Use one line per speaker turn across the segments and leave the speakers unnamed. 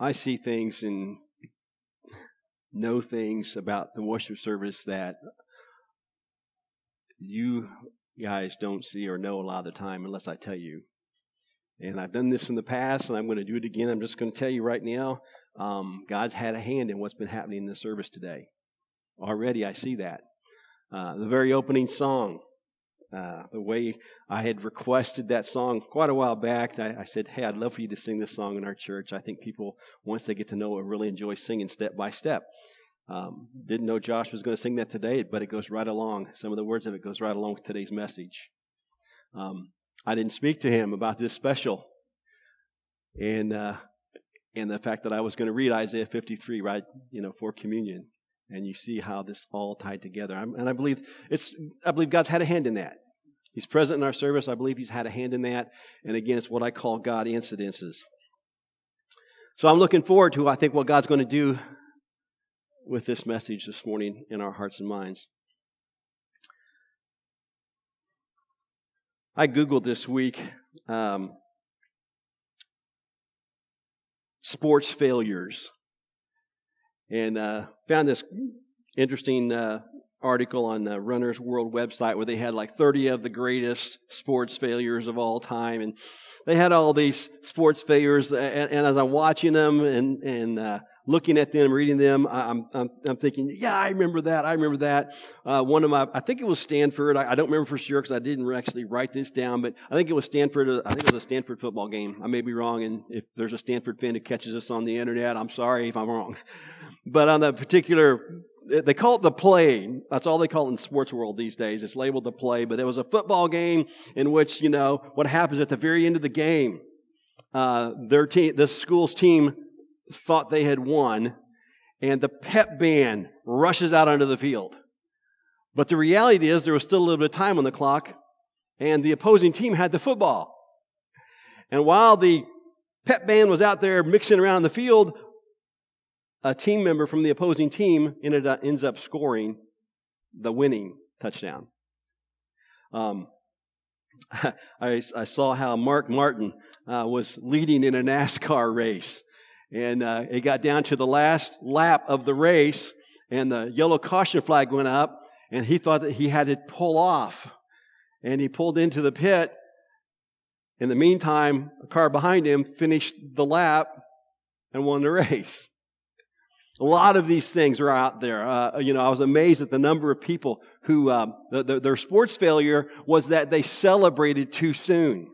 I see things and know things about the worship service that you guys don't see or know a lot of the time unless I tell you. And I've done this in the past, and I'm going to do it again. I'm just going to tell you right now, God's had a hand in what's been happening in the service today. Already I see that. The very opening song, the way I had requested that song quite a while back, I said, hey, I'd love for you to sing this song in our church. I think people, once they get to know it, really enjoy singing step by step. Didn't know Josh was going to sing that today, but it goes right along. Some of the words of it goes right along with today's message. I didn't speak to him about this special, and the fact that I was going to read Isaiah 53, right? For communion, and you see how this all tied together. And I believe God's had a hand in that. He's present in our service. I believe He's had a hand in that. And again, it's what I call God incidences. So I'm looking forward to, I think, what God's going to do with this message this morning in our hearts and minds. I Googled this week sports failures and found this interesting article on the Runner's World website where they had like 30 of the greatest sports failures of all time, and they had all these sports failures. And as I'm watching them and looking at them, reading them, I'm thinking, yeah, I remember that. One of my, I think it was Stanford. I don't remember for sure because I didn't actually write this down, but I think it was Stanford. I think it was a Stanford football game. I may be wrong, and if there's a Stanford fan who catches us on the internet, I'm sorry if I'm wrong. But on that particular, they call it the play. That's all they call it in sports world these days. It's labeled the play. But there was a football game in which, what happens at the very end of the game, the school's team thought they had won, and the pep band rushes out onto the field. But the reality is there was still a little bit of time on the clock, and the opposing team had the football. And while the pep band was out there mixing around the field, a team member from the opposing team ends up scoring the winning touchdown. I saw how Mark Martin was leading in a NASCAR race. And it got down to the last lap of the race, and the yellow caution flag went up, and he thought that he had to pull off. And he pulled into the pit. In the meantime, a car behind him finished the lap and won the race. A lot of these things are out there. I was amazed at the number of people who, their sports failure was that they celebrated too soon.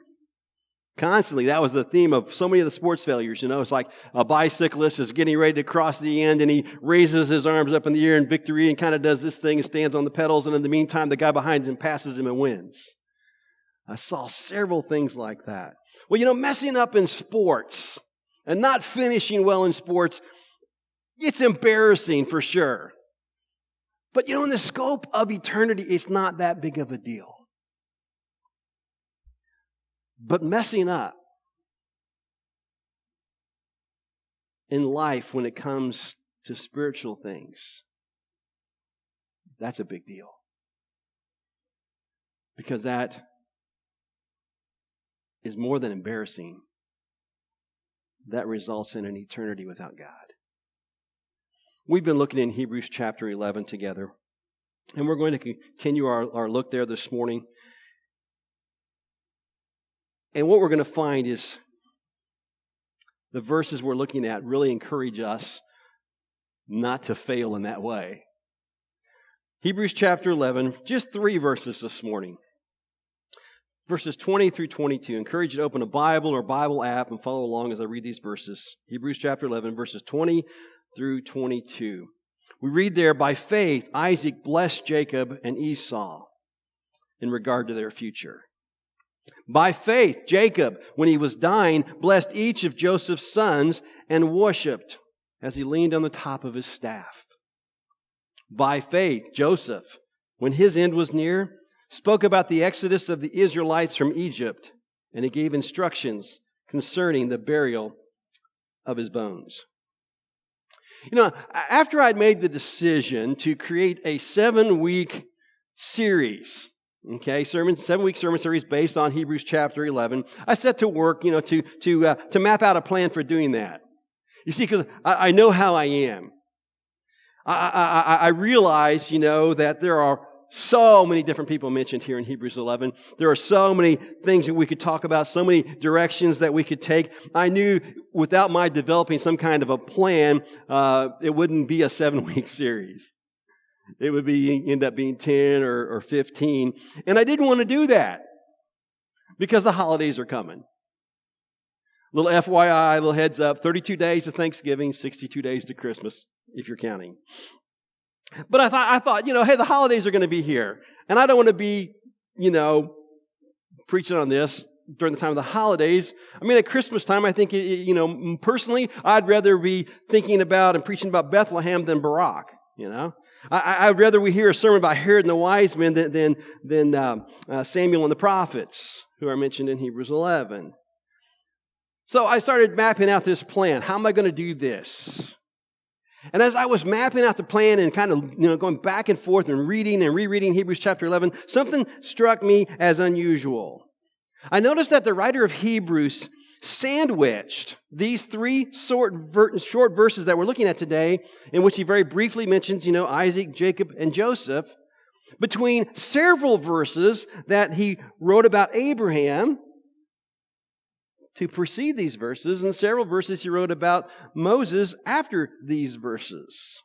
Constantly, that was the theme of so many of the sports failures. It's like a bicyclist is getting ready to cross the end, and he raises his arms up in the air in victory and kind of does this thing and stands on the pedals, and in the meantime, the guy behind him passes him and wins. I saw several things like that. Well, messing up in sports and not finishing well in sports, it's embarrassing for sure. But, in the scope of eternity, it's not that big of a deal. But messing up in life when it comes to spiritual things, that's a big deal. Because that is more than embarrassing. That results in an eternity without God. We've been looking in Hebrews chapter 11 together, and we're going to continue our look there this morning. And what we're going to find is the verses we're looking at really encourage us not to fail in that way. Hebrews chapter 11, just 3 verses this morning. Verses 20 through 22. I encourage you to open a Bible or Bible app and follow along as I read these verses. Hebrews chapter 11, verses 20 through 22. We read there, by faith, Isaac blessed Jacob and Esau in regard to their future. By faith, Jacob, when he was dying, blessed each of Joseph's sons and worshipped as he leaned on the top of his staff. By faith, Joseph, when his end was near, spoke about the exodus of the Israelites from Egypt, and he gave instructions concerning the burial of his bones. After I'd made the decision to create a 7-week series, 7-week sermon series based on Hebrews chapter 11, I set to work, to map out a plan for doing that. You see, because I know how I am. I realize, that there are so many different people mentioned here in Hebrews 11. There are so many things that we could talk about, so many directions that we could take. I knew without my developing some kind of a plan, it wouldn't be a 7-week series. It would end up being 10 or 15. And I didn't want to do that because the holidays are coming. Little FYI, little heads up, 32 days to Thanksgiving, 62 days to Christmas, if you're counting. But I thought, hey, the holidays are going to be here. And I don't want to be, preaching on this during the time of the holidays. I mean, at Christmas time, I think, personally, I'd rather be thinking about and preaching about Bethlehem than Barak, I'd rather we hear a sermon about Herod and the wise men than Samuel and the prophets, who are mentioned in Hebrews 11. So I started mapping out this plan. How am I going to do this? And as I was mapping out the plan and kind of going back and forth and reading and rereading Hebrews chapter 11, something struck me as unusual. I noticed that the writer of Hebrews sandwiched these 3 short verses that we're looking at today, in which he very briefly mentions, Isaac, Jacob, and Joseph, between several verses that he wrote about Abraham to precede these verses, and several verses he wrote about Moses after these verses.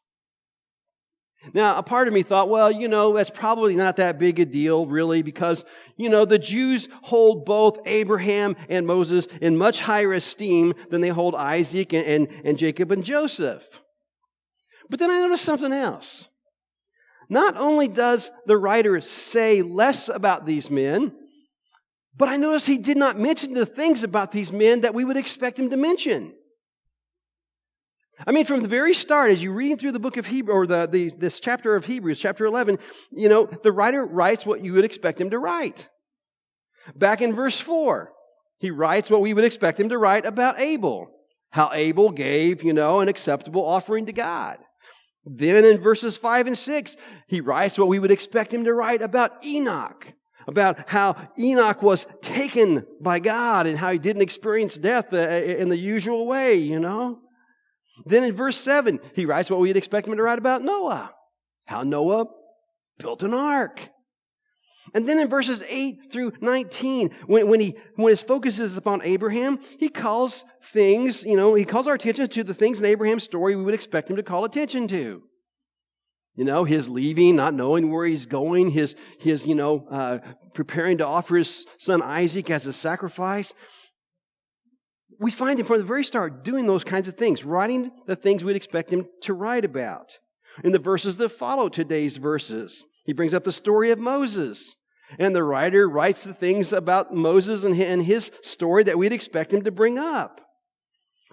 Now, a part of me thought, well, that's probably not that big a deal, really, because, the Jews hold both Abraham and Moses in much higher esteem than they hold Isaac and Jacob and Joseph. But then I noticed something else. Not only does the writer say less about these men, but I noticed he did not mention the things about these men that we would expect him to mention. I mean, from the very start, as you're reading through the book of Hebrews, or this chapter of Hebrews, chapter 11, the writer writes what you would expect him to write. Back in verse 4, he writes what we would expect him to write about Abel. How Abel gave, an acceptable offering to God. Then in verses 5 and 6, he writes what we would expect him to write about Enoch. About how Enoch was taken by God and how he didn't experience death in the usual way, Then in verse 7, he writes what we'd expect him to write about Noah. How Noah built an ark. And then in verses 8 through 19, when his focus is upon Abraham, he calls our attention to the things in Abraham's story we would expect him to call attention to. His leaving, not knowing where he's going, his preparing to offer his son Isaac as a sacrifice. We find him from the very start doing those kinds of things, writing the things we'd expect him to write about. In the verses that follow today's verses, he brings up the story of Moses. And the writer writes the things about Moses and his story that we'd expect him to bring up.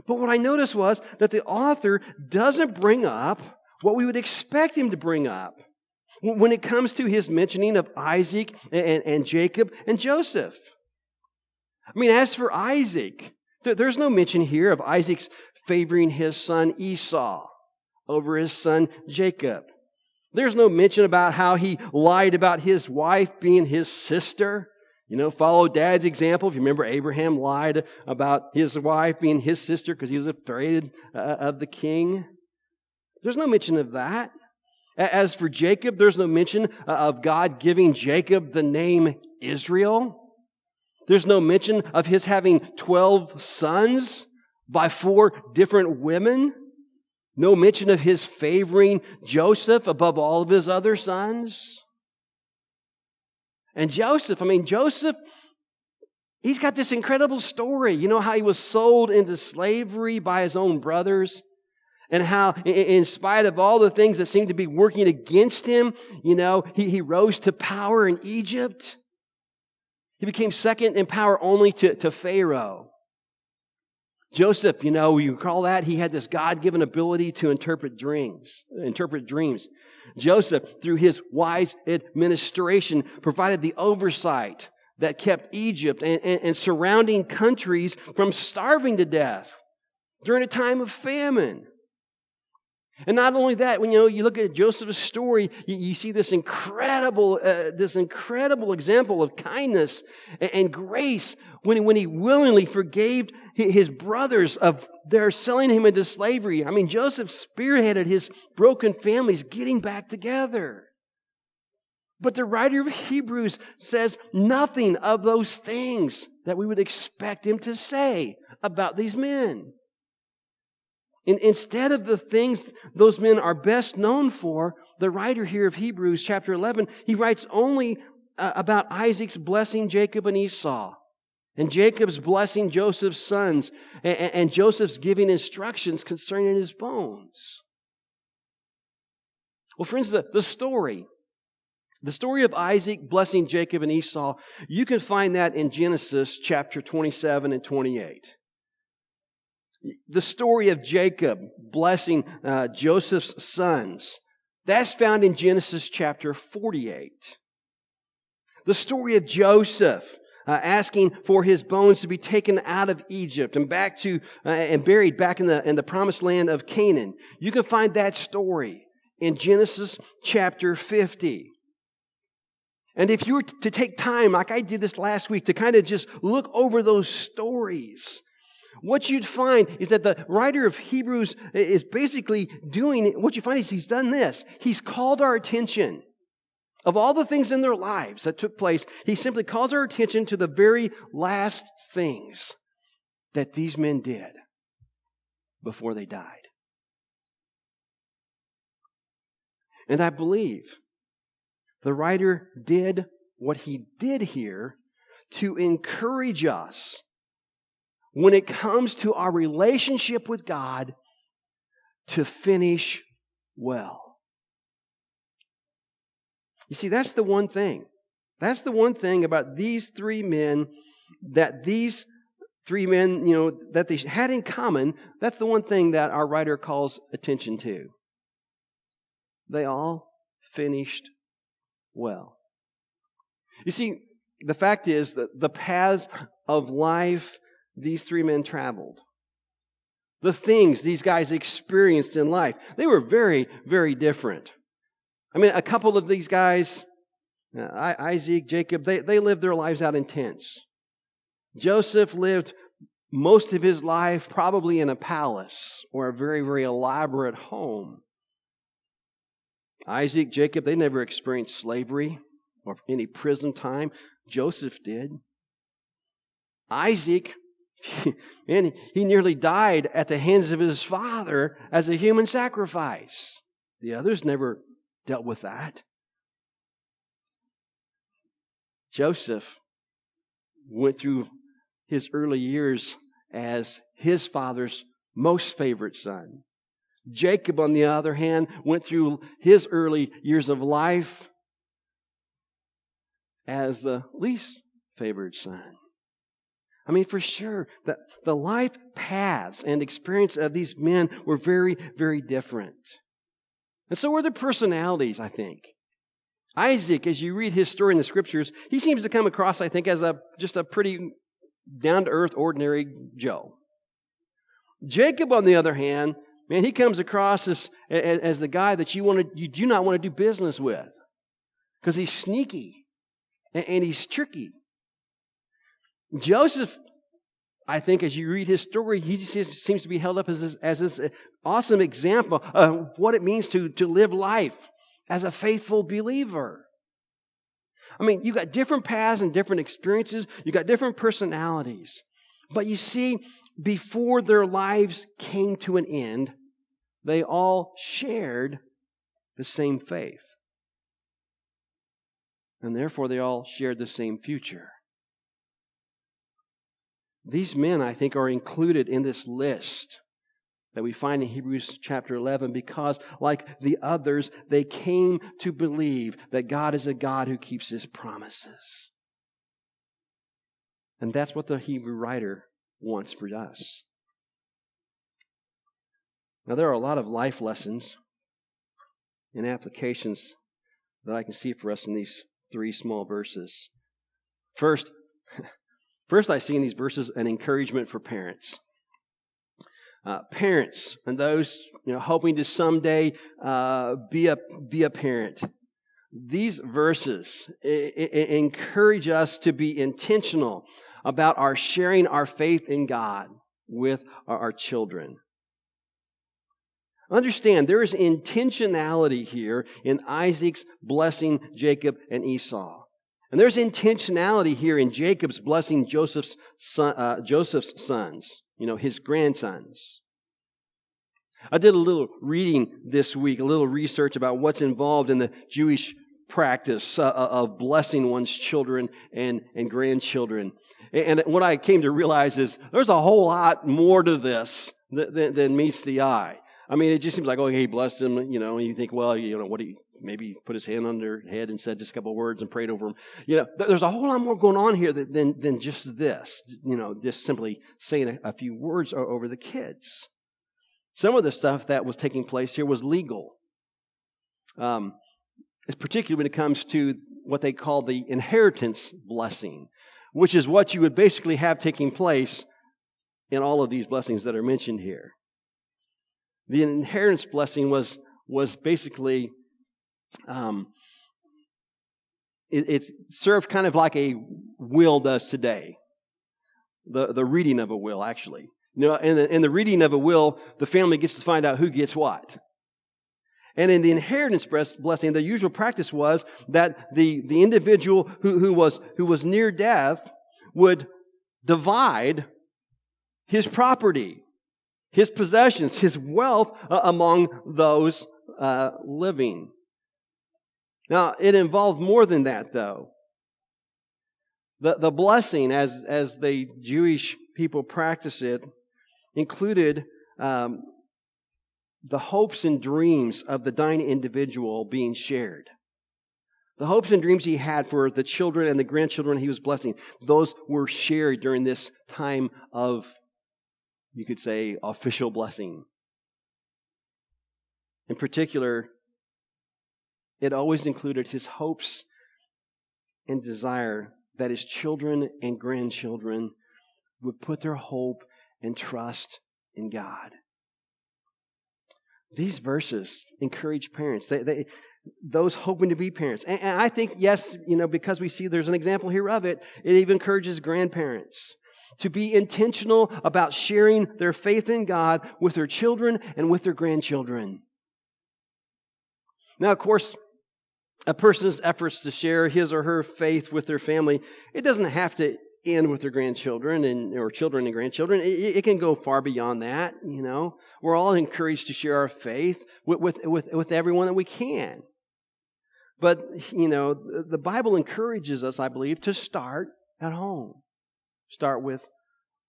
But what I noticed was that the author doesn't bring up what we would expect him to bring up when it comes to his mentioning of Isaac and Jacob and Joseph. I mean, as for Isaac, there's no mention here of Isaac's favoring his son Esau over his son Jacob. There's no mention about how he lied about his wife being his sister. Follow Dad's example. If you remember, Abraham lied about his wife being his sister because he was afraid of the king. There's no mention of that. As for Jacob, there's no mention of God giving Jacob the name Israel. There's no mention of his having 12 sons by 4 different women. No mention of his favoring Joseph above all of his other sons. And Joseph, he's got this incredible story. How he was sold into slavery by his own brothers. And how, in spite of all the things that seemed to be working against him, he rose to power in Egypt. He became second in power only to Pharaoh. Joseph, you recall that? He had this God-given ability to interpret dreams. Joseph, through his wise administration, provided the oversight that kept Egypt and surrounding countries from starving to death during a time of famine. And not only that, when you look at Joseph's story, you see this incredible example of kindness and grace when he willingly forgave his brothers of their selling him into slavery. I mean, Joseph spearheaded his broken families getting back together. But the writer of Hebrews says nothing of those things that we would expect him to say about these men. Instead of the things those men are best known for, the writer here of Hebrews chapter 11, he writes only about Isaac's blessing Jacob and Esau, and Jacob's blessing Joseph's sons, and Joseph's giving instructions concerning his bones. Well, friends, the story of Isaac blessing Jacob and Esau, you can find that in Genesis chapter 27 and 28. The story of Jacob blessing Joseph's sons, that's found in Genesis chapter 48. The story of Joseph asking for his bones to be taken out of Egypt and back to and buried back in the promised land of Canaan. You can find that story in Genesis chapter 50. And if you were to take time, like I did this last week, to kind of just look over those stories, what you'd find is that the writer of Hebrews is basically doing, what you find is he's done this. He's called our attention. Of all the things in their lives that took place, he simply calls our attention to the very last things that these men did before they died. And I believe the writer did what he did here to encourage us when it comes to our relationship with God to finish well. You see, that's the one thing. That's the one thing about these three men that they had in common. That's the one thing that our writer calls attention to. They all finished well. You see, the fact is that the paths of life these three men traveled, the things these guys experienced in life, they were very, very different. I mean, a couple of these guys, Isaac, Jacob, they lived their lives out in tents. Joseph lived most of his life probably in a palace or a very, very elaborate home. Isaac, Jacob, they never experienced slavery or any prison time. Joseph did. Isaac, man, he nearly died at the hands of his father as a human sacrifice. The others never dealt with that. Joseph went through his early years as his father's most favorite son. Jacob, on the other hand, went through his early years of life as the least favored son. I mean, for sure, the life paths and experience of these men were very, very different. And so were their personalities, I think. Isaac, as you read his story in the Scriptures, he seems to come across, I think, as just a pretty down-to-earth, ordinary Joe. Jacob, on the other hand, man, he comes across as the guy that you do not want to do business with, because he's sneaky and he's tricky. Joseph, I think, as you read his story, he just seems to be held up as this awesome example of what it means to live life as a faithful believer. I mean, you got different paths and different experiences. You got different personalities. But you see, before their lives came to an end, they all shared the same faith. And therefore, they all shared the same future. These men, I think, are included in this list that we find in Hebrews chapter 11 because, like the others, they came to believe that God is a God who keeps His promises. And that's what the Hebrew writer wants for us. Now, there are a lot of life lessons and applications that I can see for us in these three small verses. First, I see in these verses an encouragement for parents. Parents and those hoping to someday be a parent. These verses encourage us to be intentional about our sharing our faith in God with our children. Understand, there is intentionality here in Isaac's blessing Jacob and Esau. And there's intentionality here in Jacob's blessing Joseph's sons, his grandsons. I did a little reading this week, a little research about what's involved in the Jewish practice of blessing one's children and grandchildren. And what I came to realize is there's a whole lot more to this than meets the eye. I mean, it just seems like, he blessed him, and you think, well, what he maybe put his hand on their head and said just a couple of words and prayed over them. There's a whole lot more going on here than just this, just simply saying a few words over the kids. Some of the stuff that was taking place here was legal. Particularly when it comes to what they call the inheritance blessing, which is what you would basically have taking place in all of these blessings that are mentioned here. The inheritance blessing was basically, it served kind of like a will does today. The reading of a will, actually. In the reading of a will, the family gets to find out who gets what. And in the inheritance blessing, the usual practice was that the individual who was near death would divide his property, his possessions, his wealth among those living. Now, it involved more than that, though. The blessing, as the Jewish people practice it, included the hopes and dreams of the dying individual being shared. The hopes and dreams he had for the children and the grandchildren he was blessing, those were shared during this time of, you could say, official blessing. In particular, it always included his hopes and desire that his children and grandchildren would put their hope and trust in God. These verses encourage parents, those hoping to be parents. And I think, yes, because we see there's an example here of it, it even encourages grandparents to be intentional about sharing their faith in God with their children and with their grandchildren. Now, of course, a person's efforts to share his or her faith with their family, it doesn't have to end with their grandchildren or children and grandchildren. It can go far beyond that. We're all encouraged to share our faith with everyone that we can. But the Bible encourages us, I believe, to start at home. Start with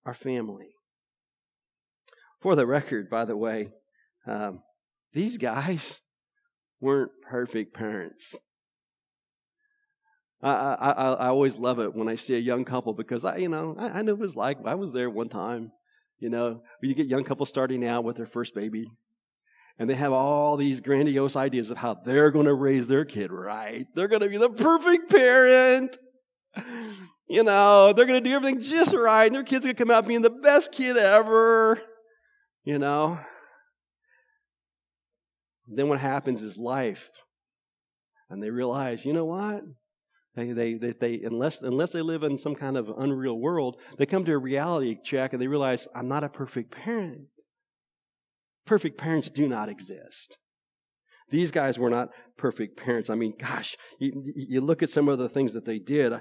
our family. For the record, by the way, these guys weren't perfect parents. I always love it when I see a young couple because I know what it's like. I was there one time. When you get young couples starting out with their first baby, and they have all these grandiose ideas of how they're going to raise their kid right. They're going to be the perfect parent. They're going to do everything just right, and their kid's going to come out being the best kid ever. Then what happens is life, and they realize, you know what? They unless they live in some kind of unreal world, they come to a reality check and they realize, I'm not a perfect parent. Perfect parents do not exist. These guys were not perfect parents. I mean, gosh, you look at some of the things that they did.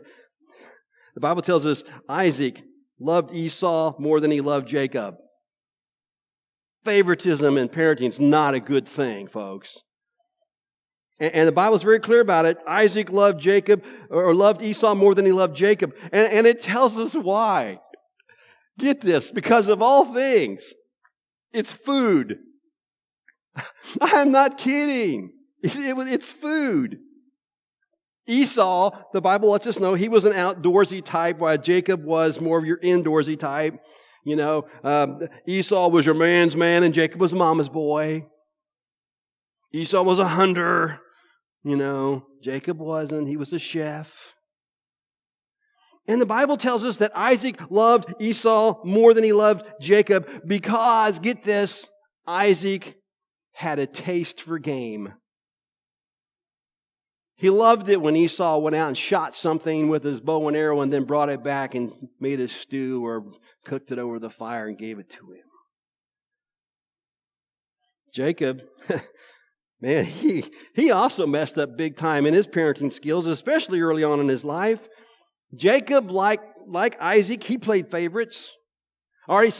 The Bible tells us Isaac loved Esau more than he loved Jacob. Favoritism in parenting is not a good thing, folks. And the Bible is very clear about it. Isaac loved Jacob, or loved Esau more than he loved Jacob. And it tells us why. Get this, because of all things, it's food. I'm not kidding. It's food. Esau, the Bible lets us know, he was an outdoorsy type, while Jacob was more of your indoorsy type. Esau was your man's man, and Jacob was mama's boy. Esau was a hunter. Jacob wasn't. He was a chef. And the Bible tells us that Isaac loved Esau more than he loved Jacob because, get this, Isaac had a taste for game. He loved it when Esau went out and shot something with his bow and arrow and then brought it back and made a stew or cooked it over the fire and gave it to him. Jacob, man, he also messed up big time in his parenting skills, especially early on in his life. Jacob, like Isaac, he played favorites. I already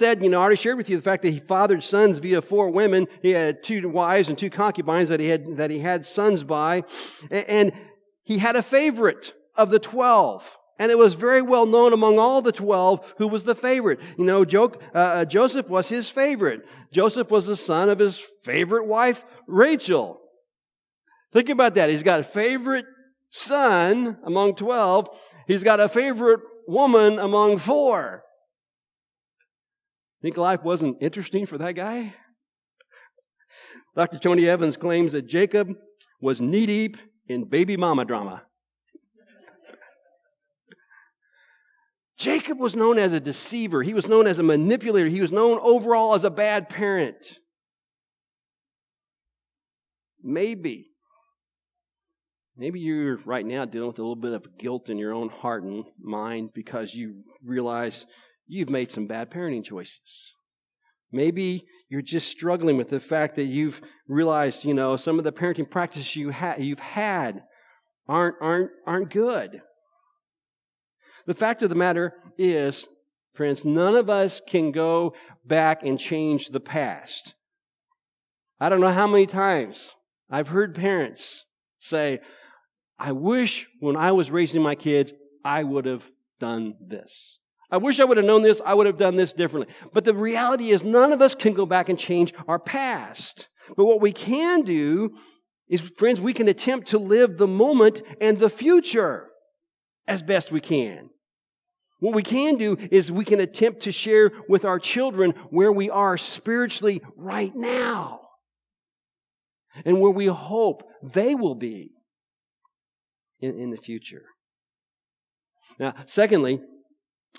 shared with you the fact that he fathered sons via 4 women. He had 2 wives and 2 concubines that he had sons by. And he had a favorite of the 12. And it was very well known among all the 12 who was the favorite. Joseph was his favorite. Joseph was the son of his favorite wife, Rachel. Think about that. He's got a favorite son among 12. He's got a favorite woman among 4. Think life wasn't interesting for that guy? Dr. Tony Evans claims that Jacob was knee-deep in baby mama drama. Jacob was known as a deceiver. He was known as a manipulator. He was known overall as a bad parent. Maybe you're right now dealing with a little bit of guilt in your own heart and mind because you realize you've made some bad parenting choices. Maybe you're just struggling with the fact that you've realized, some of the parenting practices you've had aren't good. The fact of the matter is, friends, none of us can go back and change the past. I don't know how many times I've heard parents say, I wish when I was raising my kids, I would have done this. I wish I would have known this, I would have done this differently. But the reality is none of us can go back and change our past. But what we can do is, friends, we can attempt to live the moment and the future as best we can. What we can do is we can attempt to share with our children where we are spiritually right now and where we hope they will be in the future. Now, secondly,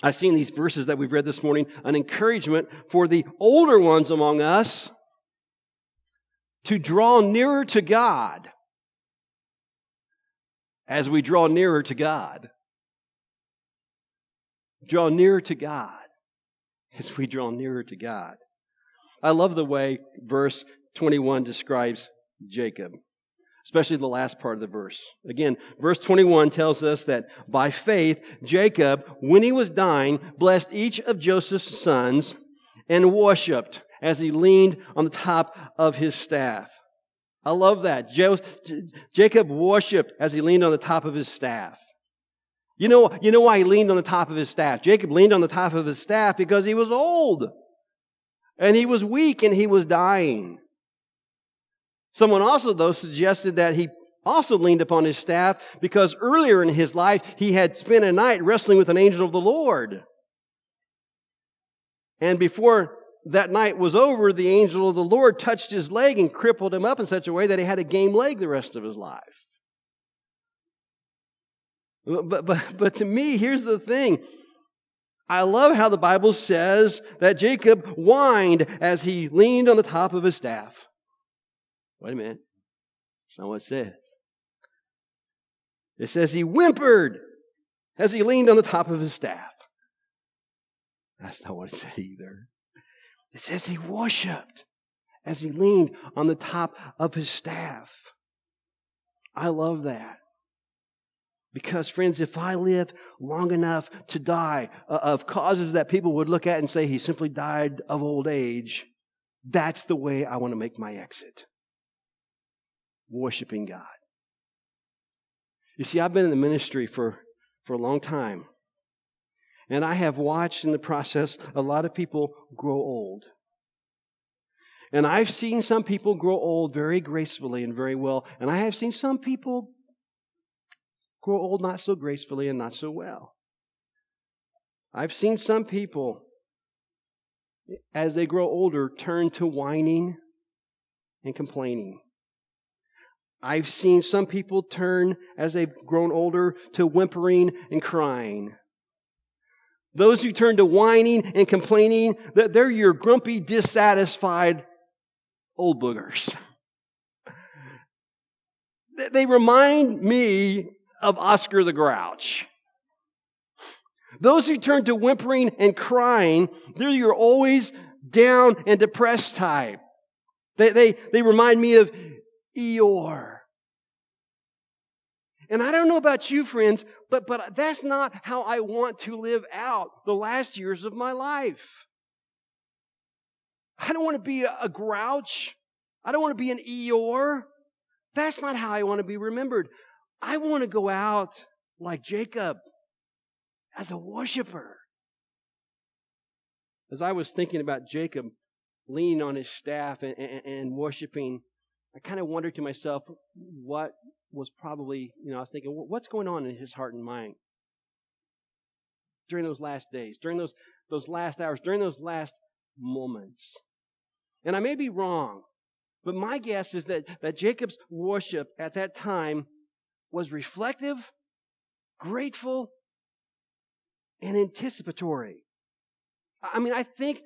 I see in these verses that we've read this morning an encouragement for the older ones among us to draw nearer to God as we draw nearer to God. Draw nearer to God as we draw nearer to God. I love the way verse 21 describes Jacob, especially the last part of the verse. Again, verse 21 tells us that by faith, Jacob, when he was dying, blessed each of Joseph's sons and worshipped as he leaned on the top of his staff. I love that. Jacob worshipped as he leaned on the top of his staff. You know why he leaned on the top of his staff? Jacob leaned on the top of his staff because he was old. And he was weak and he was dying. Someone also, though, suggested that he also leaned upon his staff because earlier in his life he had spent a night wrestling with an angel of the Lord. And before that night was over, the angel of the Lord touched his leg and crippled him up in such a way that he had a game leg the rest of his life. But to me, here's the thing. I love how the Bible says that Jacob whined as he leaned on the top of his staff. Wait a minute. That's not what it says. It says he whimpered as he leaned on the top of his staff. That's not what it said either. It says he worshipped as he leaned on the top of his staff. I love that. Because, friends, if I live long enough to die of causes that people would look at and say he simply died of old age, that's the way I want to make my exit. Worshiping God. You see, I've been in the ministry for a long time. And I have watched in the process a lot of people grow old. And I've seen some people grow old very gracefully and very well. And I have seen some people grow old not so gracefully and not so well. I've seen some people, as they grow older, turn to whining and complaining. I've seen some people turn, as they've grown older, to whimpering and crying. Those who turn to whining and complaining, they're your grumpy, dissatisfied old boogers. They remind me of Oscar the Grouch. Those who turn to whimpering and crying, they're your always down and depressed type. They remind me of Eeyore. And I don't know about you, friends, but that's not how I want to live out the last years of my life. I don't want to be a grouch. I don't want to be an Eeyore. That's not how I want to be remembered. I want to go out like Jacob, as a worshiper. As I was thinking about Jacob leaning on his staff and worshiping, I kind of wondered to myself what was probably, I was thinking, what's going on in his heart and mind during those last days, during those last hours, during those last moments. And I may be wrong, but my guess is that Jacob's worship at that time was reflective, grateful, and anticipatory. I think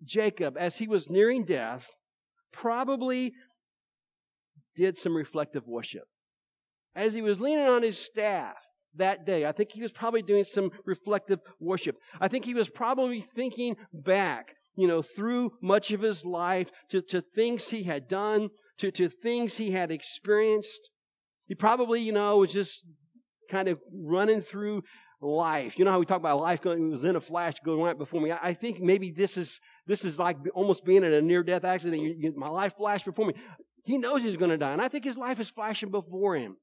Jacob, as he was nearing death, probably did some reflective worship. As he was leaning on his staff that day, I think he was probably doing some reflective worship. I think he was probably thinking back, through much of his life to things he had done, to things he had experienced. He probably, was just kind of running through life. You know how we talk about life going, it was in a flash going right before me. I think maybe this is like almost being in a near-death accident. My life flashed before me. He knows he's going to die, and I think his life is flashing before him.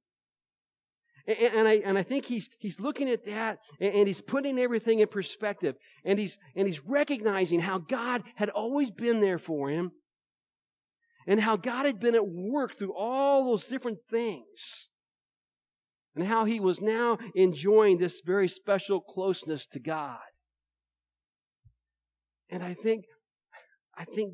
And I think he's looking at that, and he's putting everything in perspective, and he's recognizing how God had always been there for him, and how God had been at work through all those different things. And how he was now enjoying this very special closeness to God. And I think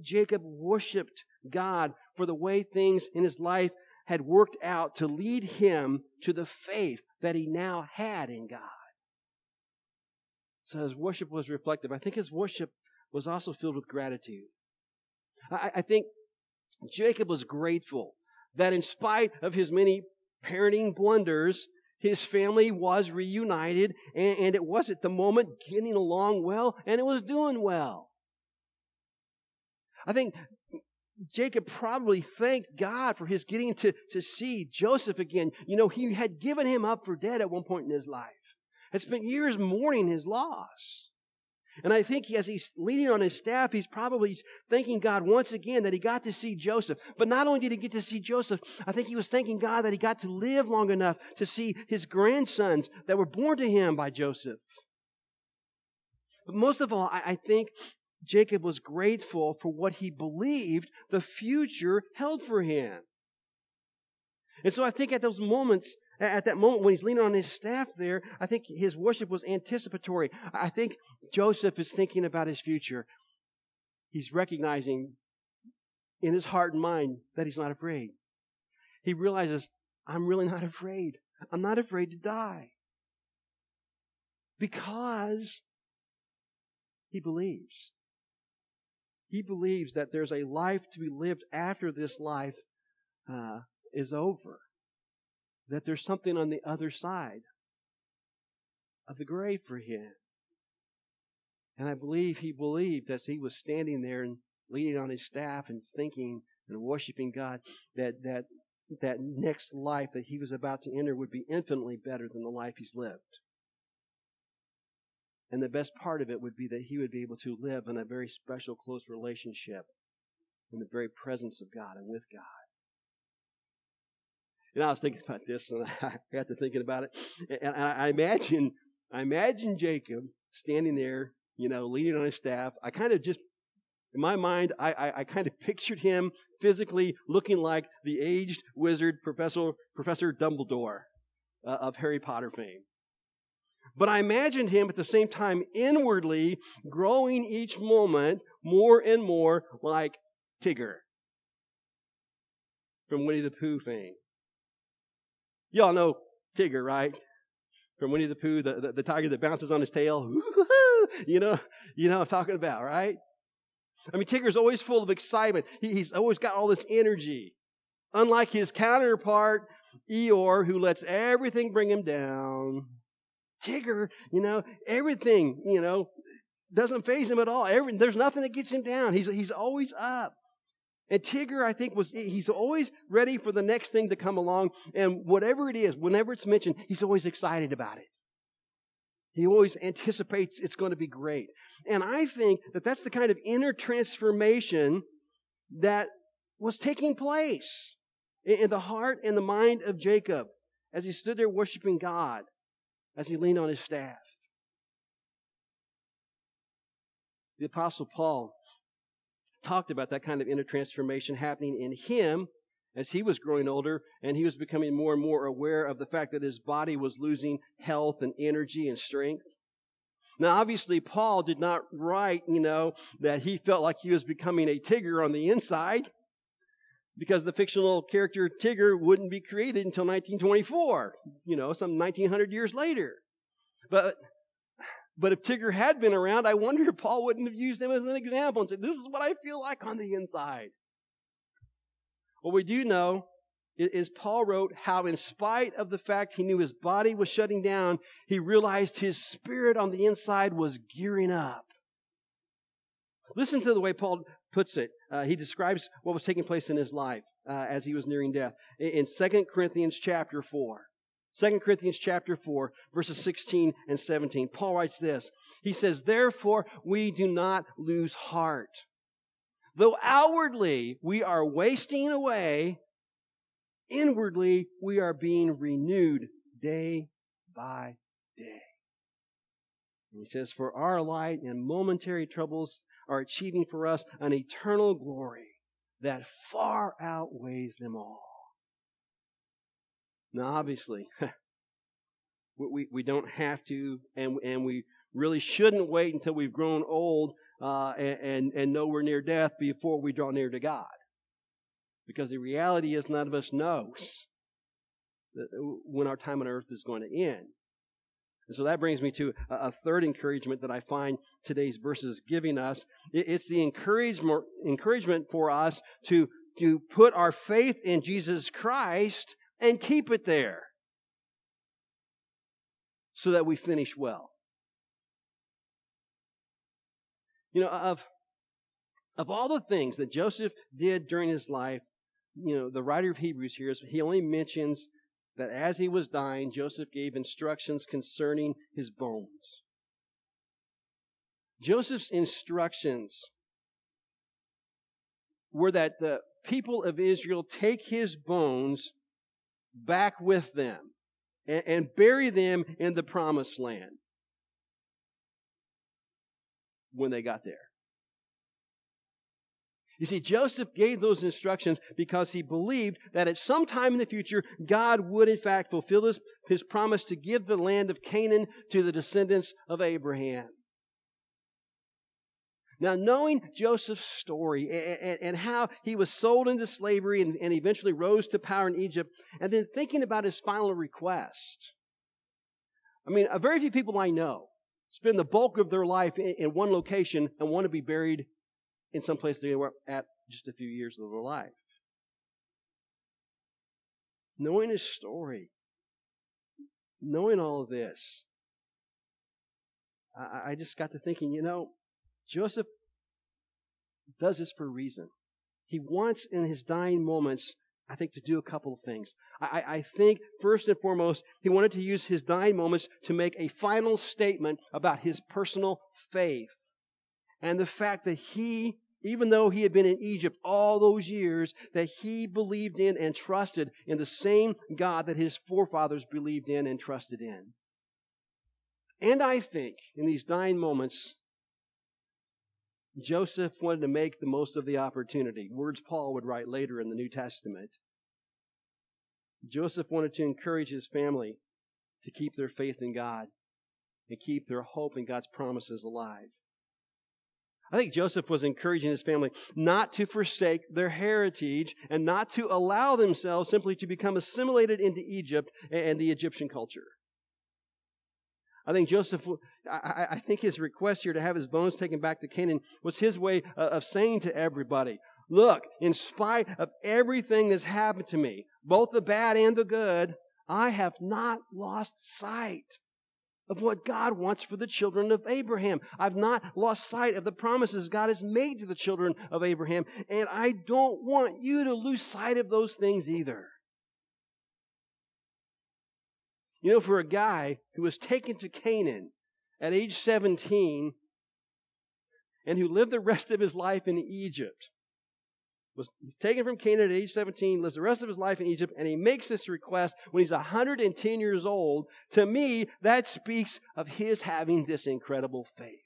Jacob worshiped God for the way things in his life had worked out to lead him to the faith that he now had in God. So his worship was reflective. I think his worship was also filled with gratitude. I think Jacob was grateful that in spite of his many parenting blunders, his family was reunited, and it was at the moment getting along well, and it was doing well. I think Jacob probably thanked God for his getting to see Joseph again. He had given him up for dead at one point in his life. Had spent years mourning his loss. And I think as he's leaning on his staff, he's probably thanking God once again that he got to see Joseph. But not only did he get to see Joseph, I think he was thanking God that he got to live long enough to see his grandsons that were born to him by Joseph. But most of all, I think Jacob was grateful for what he believed the future held for him. And so I think at that moment when he's leaning on his staff there, I think his worship was anticipatory. I think Joseph is thinking about his future. He's recognizing in his heart and mind that he's not afraid. He realizes, I'm really not afraid. I'm not afraid to die. Because he believes. He believes that there's a life to be lived after this life is over. That there's something on the other side of the grave for him. And I believe he believed as he was standing there and leaning on his staff and thinking and worshiping God that next life that he was about to enter would be infinitely better than the life he's lived. And the best part of it would be that he would be able to live in a very special, close relationship in the very presence of God and with God. I was thinking about this, and I got to thinking about it, and I imagine Jacob standing there, leaning on his staff. I kind of just, in my mind, I kind of pictured him physically looking like the aged wizard Professor Dumbledore of Harry Potter fame. But I imagined him at the same time inwardly growing each moment more and more like Tigger from Winnie the Pooh fame. Y'all know Tigger, right? From Winnie the Pooh, the tiger that bounces on his tail. You know what I'm talking about, right? Tigger's always full of excitement. He's always got all this energy. Unlike his counterpart, Eeyore, who lets everything bring him down. Tigger, everything, doesn't faze him at all. There's nothing that gets him down. He's always up. And Tigger, I think, he's always ready for the next thing to come along. And whatever it is, whenever it's mentioned, he's always excited about it. He always anticipates it's going to be great. And I think that that's the kind of inner transformation that was taking place in the heart and the mind of Jacob as he stood there worshiping God, as he leaned on his staff. The Apostle Paul talked about that kind of inner transformation happening in him as he was growing older, and he was becoming more and more aware of the fact that his body was losing health and energy and strength. Now, obviously, Paul did not write, that he felt like he was becoming a Tigger on the inside, because the fictional character Tigger wouldn't be created until 1924, some 1900 years later. But if Tigger had been around, I wonder if Paul wouldn't have used him as an example and said, this is what I feel like on the inside. What we do know is Paul wrote how in spite of the fact he knew his body was shutting down, he realized his spirit on the inside was gearing up. Listen to the way Paul puts it. He describes what was taking place in his life as he was nearing death. In 2 Corinthians chapter 4. 2 Corinthians chapter 4, verses 16 and 17. Paul writes this. He says, therefore we do not lose heart. Though outwardly we are wasting away, inwardly we are being renewed day by day. And he says, for our light and momentary troubles are achieving for us an eternal glory that far outweighs them all. Now, obviously, we don't have to, and we really shouldn't wait until we've grown old and nowhere near death before we draw near to God. Because the reality is none of us knows when our time on earth is going to end. And so that brings me to a third encouragement that I find today's verses giving us. It's the encouragement for us to put our faith in Jesus Christ and keep it there so that we finish well. Of all the things that Joseph did during his life, the writer of Hebrews here, he only mentions that as he was dying, Joseph gave instructions concerning his bones. Joseph's instructions were that the people of Israel take his bones back with them and bury them in the promised land when they got there. You see, Joseph gave those instructions because he believed that at some time in the future, God would in fact fulfill his promise to give the land of Canaan to the descendants of Abraham. Now, knowing Joseph's story and how he was sold into slavery and eventually rose to power in Egypt, and then thinking about his final request. Very few people I know spend the bulk of their life in one location and want to be buried in some place they were at just a few years of their life. Knowing his story, knowing all of this, I just got to thinking, Joseph does this for a reason. He wants in his dying moments, I think, to do a couple of things. I think, first and foremost, he wanted to use his dying moments to make a final statement about his personal faith. And the fact that he, even though he had been in Egypt all those years, that he believed in and trusted in the same God that his forefathers believed in and trusted in. And I think, in these dying moments, Joseph wanted to make the most of the opportunity. Words Paul would write later in the New Testament. Joseph wanted to encourage his family to keep their faith in God and keep their hope in God's promises alive. I think Joseph was encouraging his family not to forsake their heritage and not to allow themselves simply to become assimilated into Egypt and the Egyptian culture. I think I think his request here to have his bones taken back to Canaan was his way of saying to everybody, Look, in spite of everything that's happened to me, both the bad and the good, I have not lost sight of what God wants for the children of Abraham. I've not lost sight of the promises God has made to the children of Abraham, and I don't want you to lose sight of those things either. You know, for a guy who was taken to Canaan at age 17 and who lived the rest of his life in Egypt, was taken from Canaan at age 17, lives the rest of his life in Egypt, and he makes this request when he's 110 years old. To me, that speaks of his having this incredible faith.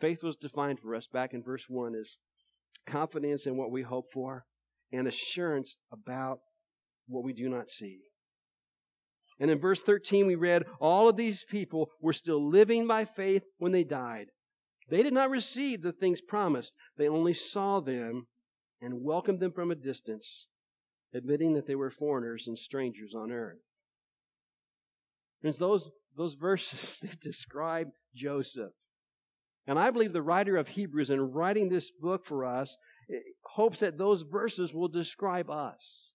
Faith was defined for us back in verse 1 as confidence in what we hope for and assurance about what we do not see. And in verse 13 we read, all of these people were still living by faith when they died. They did not receive the things promised. They only saw them and welcomed them from a distance, admitting that they were foreigners and strangers on earth. Friends, those verses, they describe Joseph. And I believe the writer of Hebrews, in writing this book for us, hopes that those verses will describe us.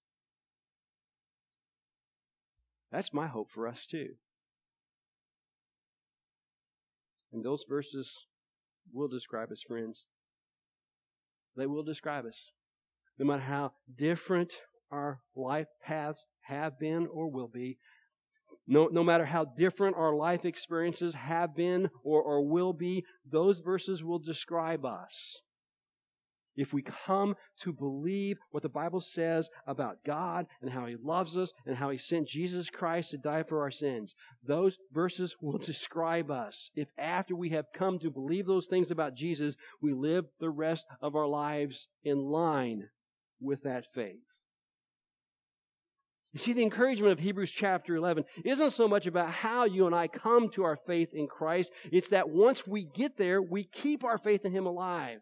That's my hope for us too. And those verses will describe us, friends. They will describe us. No matter how different our life paths have been or will be, no matter how different our life experiences have been or will be, those verses will describe us. If we come to believe what the Bible says about God and how He loves us and how He sent Jesus Christ to die for our sins, those verses will describe us. If after we have come to believe those things about Jesus, we live the rest of our lives in line with that faith. You see, the encouragement of Hebrews chapter 11 isn't so much about how you and I come to our faith in Christ. It's that once we get there, we keep our faith in Him alive,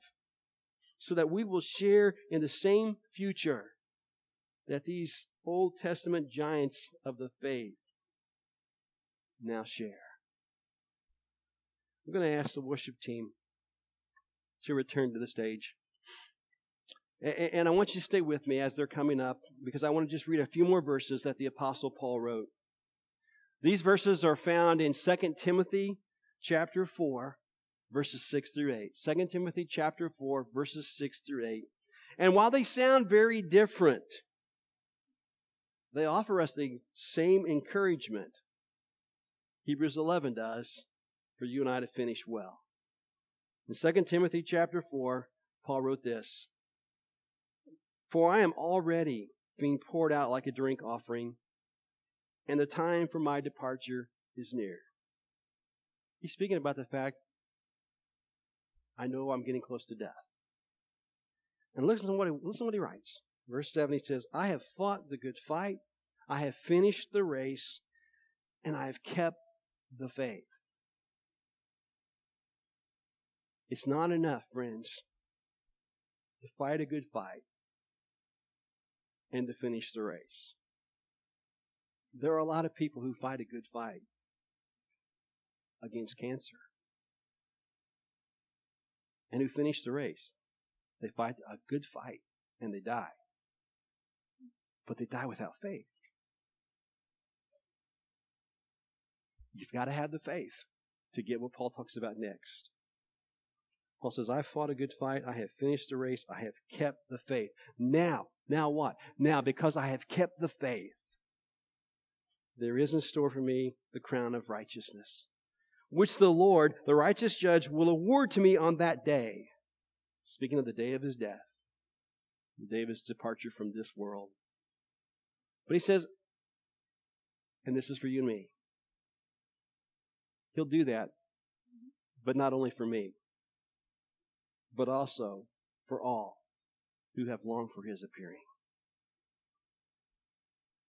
so that we will share in the same future that these Old Testament giants of the faith now share. I'm going to ask the worship team to return to the stage. And I want you to stay with me as they're coming up, because I want to just read a few more verses that the Apostle Paul wrote. These verses are found in 2 Timothy chapter 4, verses 6 through 8. 2 Timothy chapter 4, verses 6 through 8. And while they sound very different, they offer us the same encouragement Hebrews 11 does for you and I to finish well. In 2 Timothy chapter 4, Paul wrote this, for I am already being poured out like a drink offering, and the time for my departure is near. He's speaking about the fact, I know I'm getting close to death. And listen to what he writes. Verse 7, he says, I have fought the good fight, I have finished the race, and I have kept the faith. It's not enough, friends, to fight a good fight and to finish the race. There are a lot of people who fight a good fight against cancer and who finish the race. They fight a good fight and they die. But they die without faith. You've got to have the faith to get what Paul talks about next. Paul says, I fought a good fight, I have finished the race, I have kept the faith. Now what? Now, because I have kept the faith, there is in store for me the crown of righteousness, which the Lord, the righteous judge, will award to me on that day. Speaking of the day of His death, the day of His departure from this world. But he says, and this is for you and me, He'll do that, but not only for me, but also for all who have longed for His appearing.